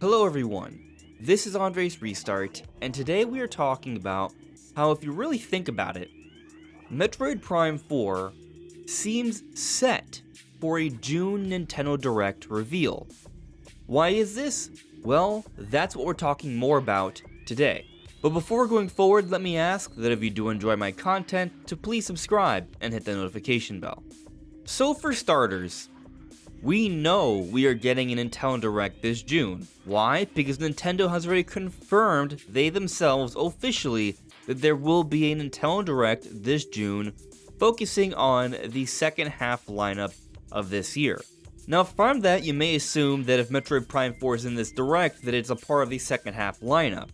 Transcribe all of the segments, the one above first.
Hello everyone, this is AndresRestart, and today we are talking about how, if you really think about it, Metroid Prime 4 seems set for a June Nintendo Direct reveal. Why is this? Well, that's what we're talking more about today. But before going forward, let me ask that if you do enjoy my content, to please subscribe and hit the notification bell. So for starters, we know we are getting a Nintendo Direct this June. Why? Because Nintendo has already confirmed they themselves officially that there will be a Nintendo Direct this June, focusing on the second half lineup of this year. Now from that, you may assume that if Metroid Prime 4 is in this Direct, that it's a part of the second half lineup.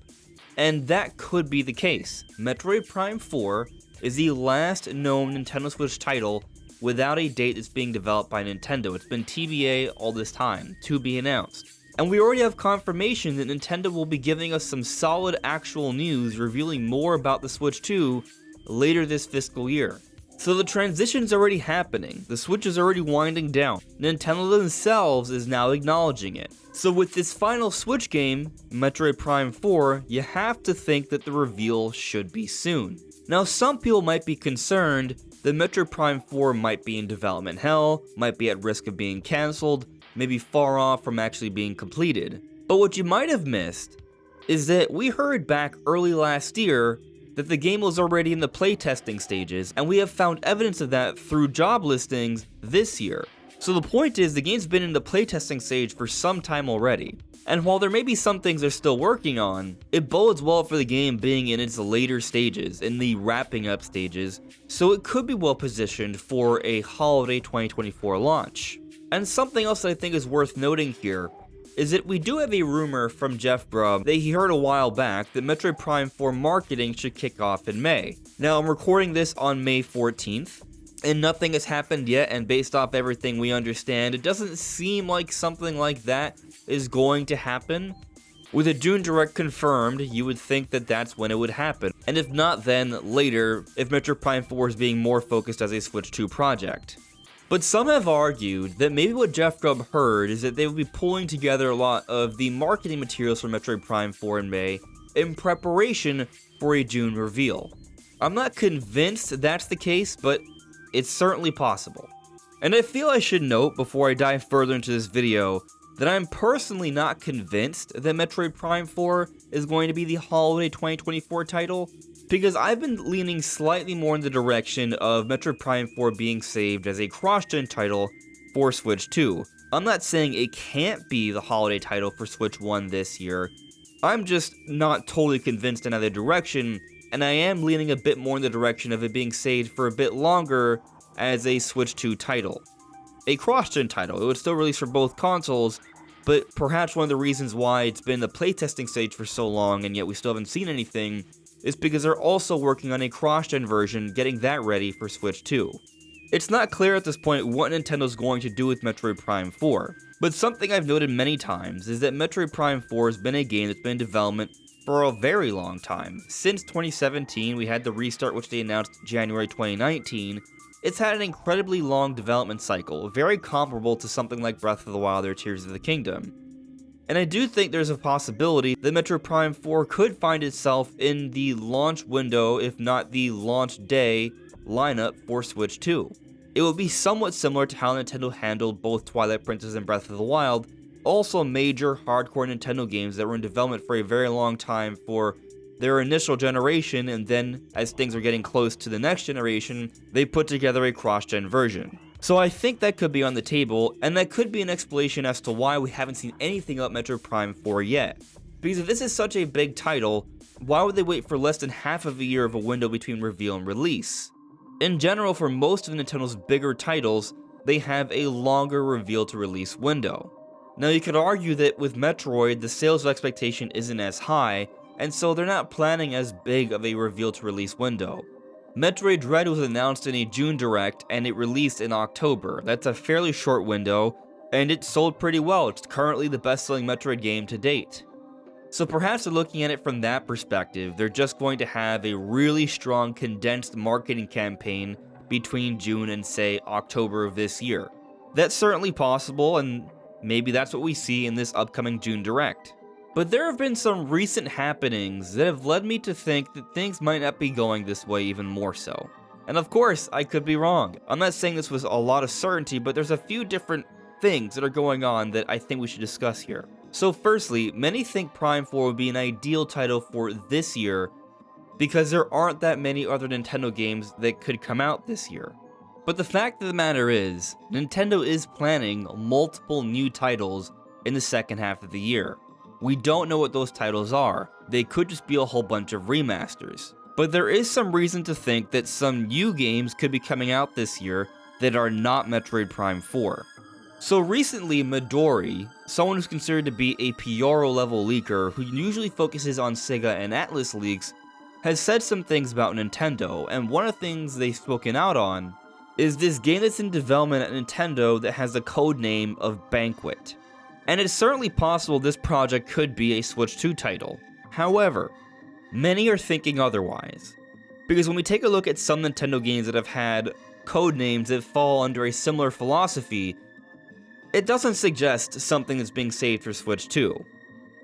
And that could be the case. Metroid Prime 4 is the last known Nintendo Switch title without a date that's being developed by Nintendo. It's been TBA all this time, to be announced. And we already have confirmation that Nintendo will be giving us some solid actual news revealing more about the Switch 2 later this fiscal year. So the transition's already happening, the Switch is already winding down. Nintendo themselves is now acknowledging it. So with this final Switch game, Metroid Prime 4, you have to think that the reveal should be soon. Now some people might be concerned that Metroid Prime 4 might be in development hell, might be at risk of being cancelled, maybe far off from actually being completed. But what you might have missed is that we heard back early last year that the game was already in the playtesting stages, and we have found evidence of that through job listings this year. So the point is, the game's been in the playtesting stage for some time already. And while there may be some things they're still working on, it bodes well for the game being in its later stages, in the wrapping up stages, so it could be well positioned for a holiday 2024 launch. And something else that I think is worth noting here is that we do have a rumor from Jeff Grubb that he heard a while back that Metroid Prime 4 marketing should kick off in May. Now I'm recording this on May 14th, and nothing has happened yet, and based off everything we understand, it doesn't seem like something like that is going to happen. With a June Direct confirmed, you would think that that's when it would happen, and if not then, later, if Metroid Prime 4 is being more focused as a Switch 2 project. But some have argued that maybe what Jeff Grubb heard is that they would be pulling together a lot of the marketing materials for Metroid Prime 4 in May in preparation for a June reveal. I'm not convinced that's the case, but it's certainly possible. And I feel I should note before I dive further into this video that I'm personally not convinced that Metroid Prime 4 is going to be the holiday 2024 title, because I've been leaning slightly more in the direction of Metroid Prime 4 being saved as a cross-gen title for Switch 2. I'm not saying it can't be the holiday title for Switch 1 this year, I'm just not totally convinced in either direction, and I am leaning a bit more in the direction of it being saved for a bit longer as a Switch 2 title. A cross-gen title, it would still release for both consoles, but perhaps one of the reasons why it's been in the playtesting stage for so long and yet we still haven't seen anything is because they're also working on a cross-gen version, getting that ready for Switch 2. It's not clear at this point what Nintendo's going to do with Metroid Prime 4, but something I've noted many times is that Metroid Prime 4 has been a game that's been in development for a very long time. Since 2017, we had the restart, which they announced January 2019. It's had an incredibly long development cycle, very comparable to something like Breath of the Wild or Tears of the Kingdom. And I do think there's a possibility that Metroid Prime 4 could find itself in the launch window, if not the launch day, lineup for Switch 2. It would be somewhat similar to how Nintendo handled both Twilight Princess and Breath of the Wild, also major hardcore Nintendo games that were in development for a very long time for their initial generation, and then as things are getting close to the next generation, they put together a cross-gen version. So I think that could be on the table, and that could be an explanation as to why we haven't seen anything about Metroid Prime 4 yet. Because if this is such a big title, why would they wait for less than half of a year of a window between reveal and release? In general, for most of Nintendo's bigger titles, they have a longer reveal to release window. Now you could argue that with Metroid, the sales expectation isn't as high, and so they're not planning as big of a reveal to release window. Metroid Dread was announced in a June Direct, and it released in October. That's a fairly short window, and it sold pretty well. It's currently the best-selling Metroid game to date. So perhaps they're looking at it from that perspective. They're just going to have a really strong condensed marketing campaign between June and, say, October of this year. That's certainly possible, and Maybe that's what we see in this upcoming June Direct. But there have been some recent happenings that have led me to think that things might not be going this way even more so. And of course, I could be wrong. I'm not saying this with a lot of certainty, but there's a few different things that are going on that I think we should discuss here. So firstly, many think Prime 4 would be an ideal title for this year because there aren't that many other Nintendo games that could come out this year. But the fact of the matter is, Nintendo is planning multiple new titles in the second half of the year. We don't know what those titles are. They could just be a whole bunch of remasters. But there is some reason to think that some new games could be coming out this year that are not Metroid Prime 4. So recently, Midori, someone who's considered to be a Pyoro level leaker who usually focuses on Sega and Atlus leaks, has said some things about Nintendo, and one of the things they've spoken out on is this game that's in development at Nintendo that has the code name of Banquet. And it's certainly possible this project could be a Switch 2 title. However, many are thinking otherwise. Because when we take a look at some Nintendo games that have had code names that fall under a similar philosophy, it doesn't suggest something that's being saved for Switch 2.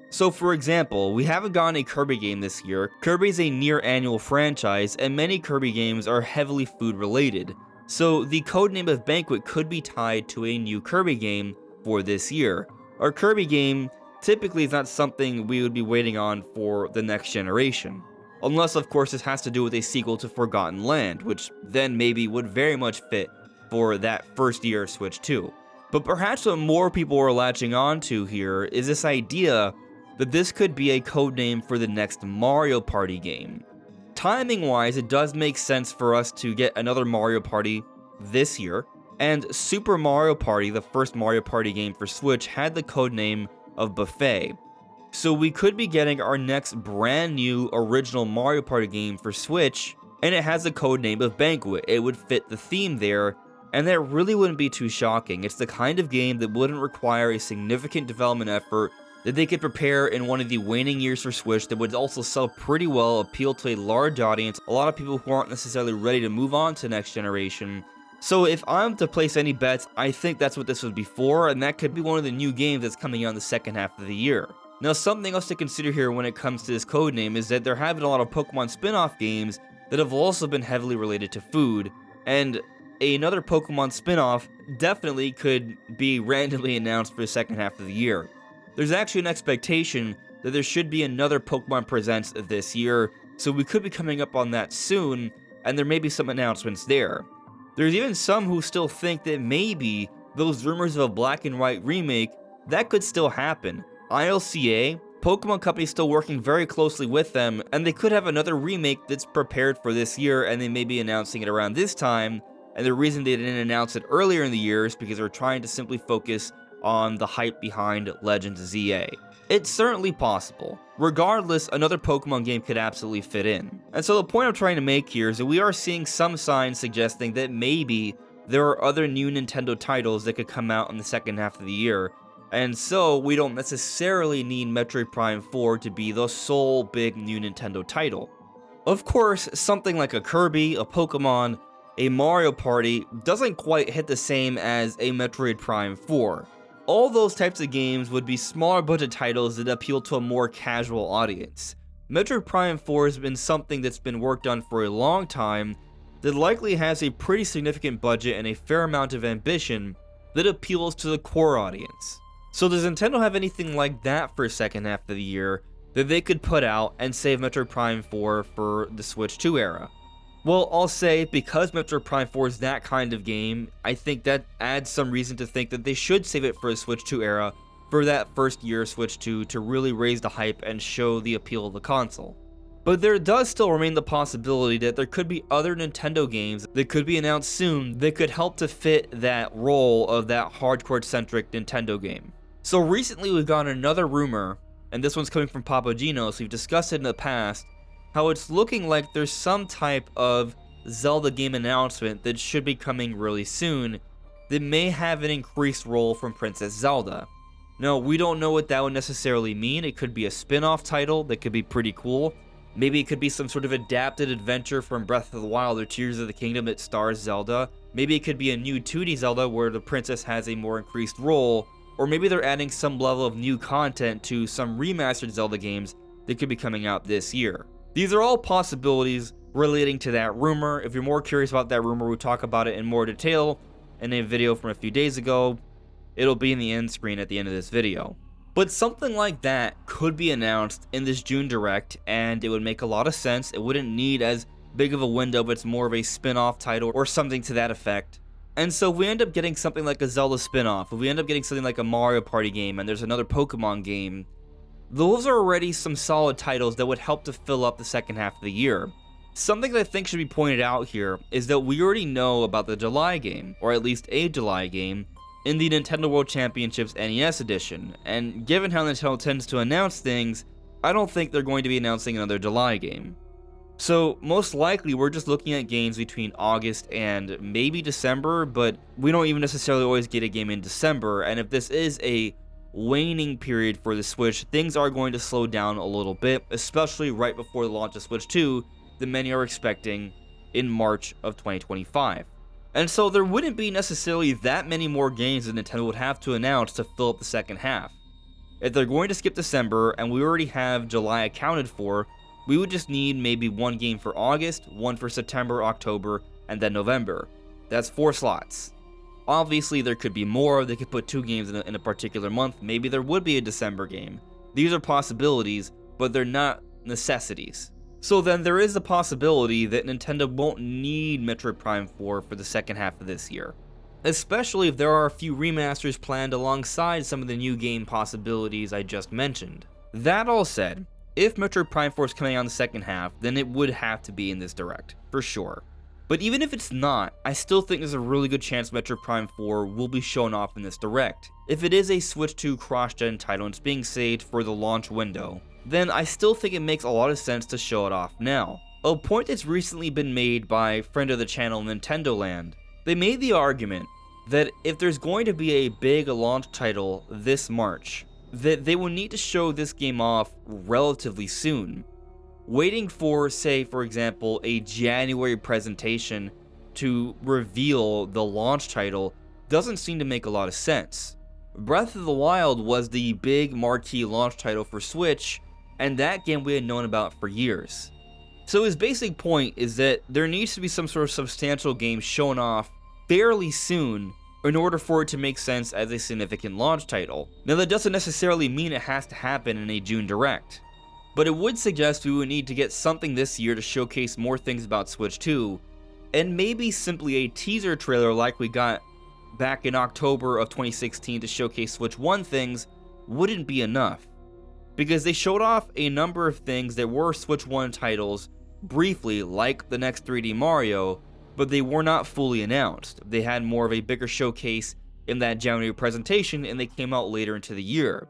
So for example, we haven't gotten a Kirby game this year. Kirby is a near annual franchise, and many Kirby games are heavily food related. So the codename of Banquet could be tied to a new Kirby game for this year. Our Kirby game typically is not something we would be waiting on for the next generation. Unless of course this has to do with a sequel to Forgotten Land, which then maybe would very much fit for that first year of Switch 2. But perhaps what more people are latching onto here is this idea that this could be a codename for the next Mario Party game. Timing-wise, it does make sense for us to get another Mario Party this year, and Super Mario Party, the first Mario Party game for Switch, had the codename of Buffet. So we could be getting our next brand new original Mario Party game for Switch, and it has the codename of Banquet. It would fit the theme there, and that really wouldn't be too shocking. It's the kind of game that wouldn't require a significant development effort that they could prepare in one of the waning years for Switch that would also sell pretty well, appeal to a large audience, a lot of people who aren't necessarily ready to move on to next generation. So if I'm to place any bets, I think that's what this would be for, and that could be one of the new games that's coming out in the second half of the year. Now something else to consider here when it comes to this codename is that there have been a lot of Pokemon spin-off games that have also been heavily related to food, and another Pokemon spin-off definitely could be randomly announced for the second half of the year. There's actually an expectation that there should be another Pokemon Presents this year, so we could be coming up on that soon, and there may be some announcements there. There's even some who still think that maybe those rumors of a black and white remake, that could still happen. ILCA, Pokemon Company is still working very closely with them, and they could have another remake that's prepared for this year, and they may be announcing it around this time, and the reason they didn't announce it earlier in the year is because they're trying to simply focus on the hype behind Legends ZA. It's certainly possible. Regardless, another Pokemon game could absolutely fit in. And so the point I'm trying to make here is that we are seeing some signs suggesting that maybe there are other new Nintendo titles that could come out in the second half of the year, and so we don't necessarily need Metroid Prime 4 to be the sole big new Nintendo title. Of course, something like a Kirby, a Pokemon, a Mario Party doesn't quite hit the same as a Metroid Prime 4. All those types of games would be smaller budget titles that appeal to a more casual audience. Metroid Prime 4 has been something that's been worked on for a long time that likely has a pretty significant budget and a fair amount of ambition that appeals to the core audience. So does Nintendo have anything like that for the second half of the year that they could put out and save Metroid Prime 4 for the Switch 2 era? Well, I'll say, because Metroid Prime 4 is that kind of game, I think that adds some reason to think that they should save it for the Switch 2 era, for that first year of Switch 2 to really raise the hype and show the appeal of the console. But there does still remain the possibility that there could be other Nintendo games that could be announced soon that could help to fit that role of that hardcore-centric Nintendo game. So recently we've gotten another rumor, and this one's coming from Papagino, so we've discussed it in the past, how it's looking like there's some type of Zelda game announcement that should be coming really soon that may have an increased role from Princess Zelda. Now, we don't know what that would necessarily mean. It could be a spin-off title that could be pretty cool. Maybe it could be some sort of adapted adventure from Breath of the Wild or Tears of the Kingdom that stars Zelda. Maybe it could be a new 2D Zelda where the princess has a more increased role. or maybe they're adding some level of new content to some remastered Zelda games that could be coming out this year. These are all possibilities relating to that rumor. If you're more curious about that rumor, we'll talk about it in more detail in a video from a few days ago. It'll be in the end screen at the end of this video. But something like that could be announced in this June Direct, and it would make a lot of sense. It wouldn't need as big of a window, but it's more of a spin-off title or something to that effect. And so if we end up getting something like a Zelda spin-off, if we end up getting something like a Mario Party game, and there's another Pokemon game, those are already some solid titles that would help to fill up the second half of the year. Something that I think should be pointed out here is that we already know about the July game, or at least a July game, in the Nintendo World Championships NES edition, and given how Nintendo tends to announce things, I don't think they're going to be announcing another July game. So most likely we're just looking at games between August and maybe December, but we don't even necessarily always get a game in December, and if this is a waning period for the Switch, things are going to slow down a little bit, especially right before the launch of Switch 2, that many are expecting in March of 2025. And so there wouldn't be necessarily that many more games that Nintendo would have to announce to fill up the second half. If they're going to skip December, and we already have July accounted for, we would just need maybe one game for August, one for September, October, and then November. That's 4 slots. Obviously, there could be more. They could put 2 games in a particular month. Maybe there would be a December game. These are possibilities, but they're not necessities. So then there is a possibility that Nintendo won't need Metroid Prime 4 for the second half of this year. Especially if there are a few remasters planned alongside some of the new game possibilities I just mentioned. That all said, if Metroid Prime 4 is coming out in the second half, then it would have to be in this Direct, for sure. But even if it's not, I still think there's a really good chance Metroid Prime 4 will be shown off in this Direct. If it is a Switch 2 cross-gen title and it's being saved for the launch window, then I still think it makes a lot of sense to show it off now. A point that's recently been made by friend of the channel Nintendo Land. They made the argument that if there's going to be a big launch title this March, that they will need to show this game off relatively soon. Waiting for, say, for example, a January presentation to reveal the launch title doesn't seem to make a lot of sense. Breath of the Wild was the big marquee launch title for Switch, and that game we had known about for years. So his basic point is that there needs to be some sort of substantial game shown off fairly soon in order for it to make sense as a significant launch title. Now that doesn't necessarily mean it has to happen in a June Direct, but it would suggest we would need to get something this year to showcase more things about Switch 2, and maybe simply a teaser trailer like we got back in October of 2016 to showcase Switch 1 things wouldn't be enough. Because they showed off a number of things that were Switch 1 titles briefly, like the next 3D Mario, but they were not fully announced. They had more of a bigger showcase in that January presentation, and they came out later into the year.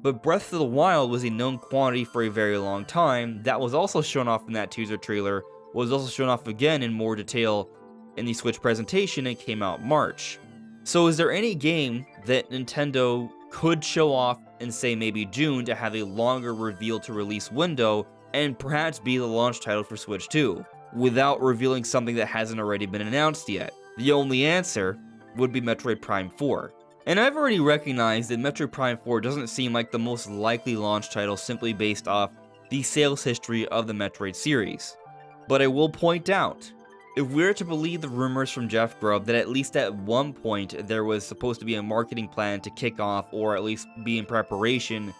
But Breath of the Wild was a known quantity for a very long time. That was also shown off in that teaser trailer, was also shown off again in more detail in the Switch presentation, and came out March. So is there any game that Nintendo could show off in, say, maybe June to have a longer reveal to release window and perhaps be the launch title for Switch 2 without revealing something that hasn't already been announced yet? The only answer would be Metroid Prime 4. And I've already recognized that Metroid Prime 4 doesn't seem like the most likely launch title simply based off the sales history of the Metroid series. But I will point out, if we're to believe the rumors from Jeff Grubb that at least at one point there was supposed to be a marketing plan to kick off or at least be in preparation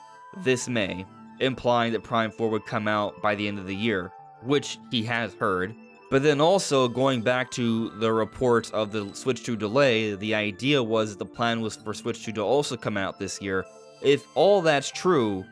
this May, implying that Prime 4 would come out by the end of the year, which he has heard. But then also, going back to the reports of the Switch 2 delay, the idea was that the plan was for Switch 2 to also come out this year. If all that's true,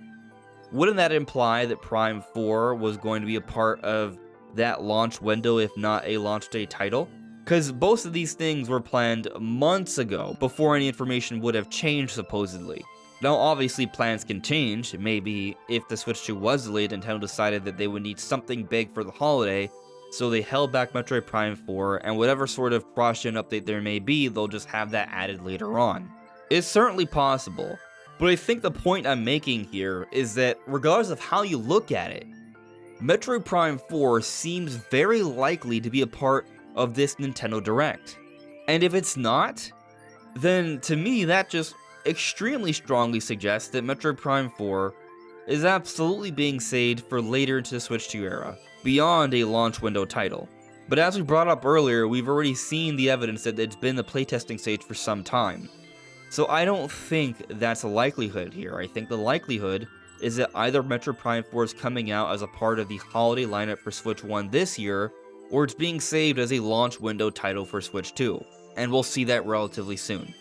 wouldn't that imply that Prime 4 was going to be a part of that launch window, if not a launch day title? Because both of these things were planned months ago, before any information would have changed, supposedly. Now, obviously, plans can change. Maybe if the Switch 2 was delayed, Nintendo decided that they would need something big for the holiday, so they held back Metroid Prime 4, and whatever sort of cross-gen update there may be, they'll just have that added later on. It's certainly possible, but I think the point I'm making here is that regardless of how you look at it, Metroid Prime 4 seems very likely to be a part of this Nintendo Direct. And if it's not, then to me that just extremely strongly suggests that Metroid Prime 4 is absolutely being saved for later into the Switch 2 era, beyond a launch window title. But as we brought up earlier, we've already seen the evidence that it's been in the playtesting stage for some time. So I don't think that's a likelihood here. I think the likelihood is that either Metroid Prime 4 is coming out as a part of the holiday lineup for Switch 1 this year, or it's being saved as a launch window title for Switch 2, and we'll see that relatively soon.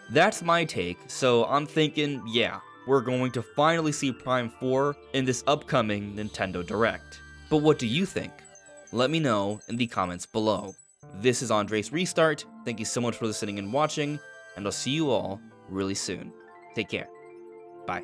That's my take, so I'm thinking, yeah, we're going to finally see Prime 4 in this upcoming Nintendo Direct. But what do you think? Let me know in the comments below. This is AndresRestart, thank you so much for listening and watching, and I'll see you all really soon. Take care. Bye.